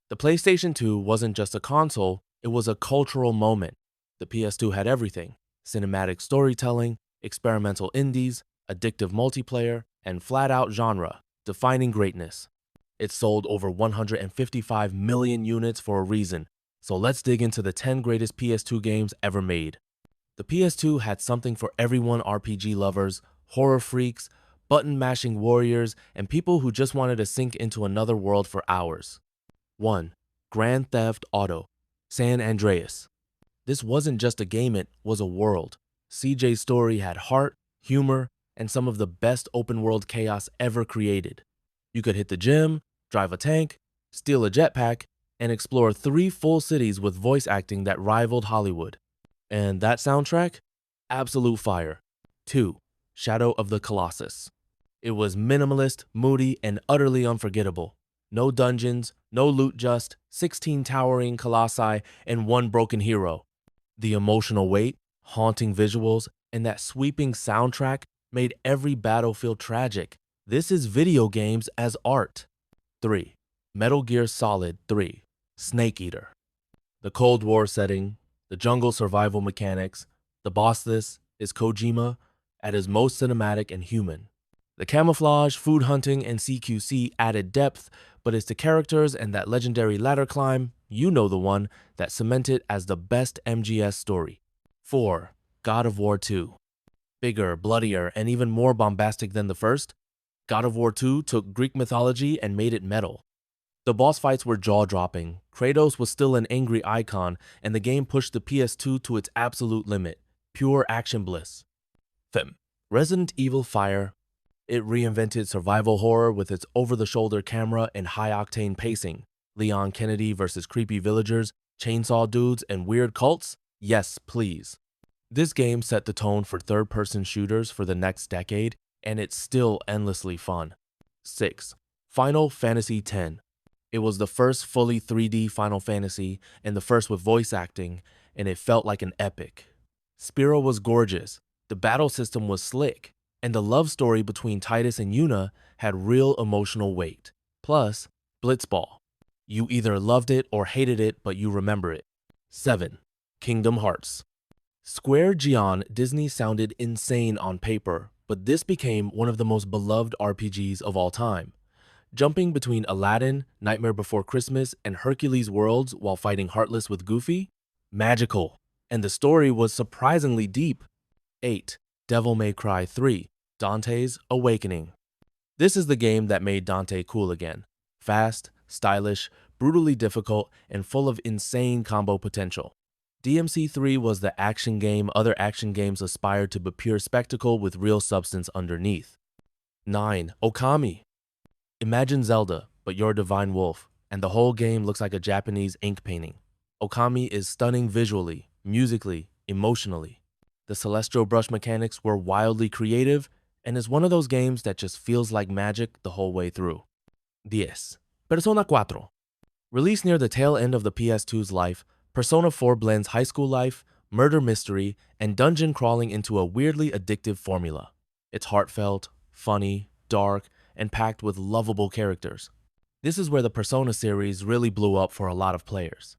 The PlayStation 2 wasn't just a console, it was a cultural moment. The PS2 had everything: cinematic storytelling, experimental indies, addictive multiplayer, and flat-out genre, defining greatness. It sold over 155 million units for a reason, so let's dig into the 10 greatest PS2 games ever made. The PS2 had something for everyone: RPG lovers, horror freaks, button-mashing warriors, and people who just wanted to sink into another world for hours. 1. Grand Theft Auto: San Andreas. This wasn't just a game, it was a world. CJ's story had heart, humor, and some of the best open-world chaos ever created. You could hit the gym, drive a tank, steal a jetpack, and explore 3 full cities with voice acting that rivaled Hollywood. And that soundtrack? Absolute fire. 2. Shadow of the Colossus. It was minimalist, moody, and utterly unforgettable. No dungeons, no loot, just 16 towering colossi and 1 broken hero. The emotional weight, haunting visuals, and that sweeping soundtrack made every battlefield tragic. This is video games as art. 3. Metal Gear Solid 3: Snake Eater. The Cold War setting, the jungle survival mechanics, the boss. This is Kojima at his most cinematic and human. The camouflage, food hunting, and CQC added depth, but it's the characters and that legendary ladder climb, you know the one, that cement it as the best MGS story. 4. God of War 2. Bigger, bloodier, and even more bombastic than the first, God of War 2 took Greek mythology and made it metal. The boss fights were jaw-dropping, Kratos was still an angry icon, and the game pushed the PS2 to its absolute limit: pure action bliss. 5. Resident Evil Fire. It reinvented survival horror with its over-the-shoulder camera and high-octane pacing. Leon Kennedy versus creepy villagers, chainsaw dudes, and weird cults? Yes, please. This game set the tone for third-person shooters for the next decade, and it's still endlessly fun. 6. Final Fantasy X. It was the first fully 3D Final Fantasy and the first with voice acting, and it felt like an epic. Spyro was gorgeous, the battle system was slick, and the love story between Titus and Yuna had real emotional weight. Plus, Blitzball. You either loved it or hated it, but you remember it. 7. Kingdom Hearts. Square Geon Disney sounded insane on paper, but this became one of the most beloved RPGs of all time. Jumping between Aladdin, Nightmare Before Christmas, and Hercules worlds while fighting Heartless with Goofy? Magical. And the story was surprisingly deep. 8. Devil May Cry 3: Dante's Awakening. This is the game that made Dante cool again. Fast, stylish, brutally difficult, and full of insane combo potential. DMC3 was the action game other action games aspired to, but pure spectacle with real substance underneath. 9. Okami. Imagine Zelda, but you're a divine wolf, and the whole game looks like a Japanese ink painting. Okami is stunning visually, musically, emotionally. The celestial brush mechanics were wildly creative, and is one of those games that just feels like magic the whole way through. 10. Persona 4. Released near the tail end of the PS2's life, Persona 4 blends high school life, murder mystery, and dungeon crawling into a weirdly addictive formula. It's heartfelt, funny, dark, and packed with lovable characters. This is where the Persona series really blew up for a lot of players.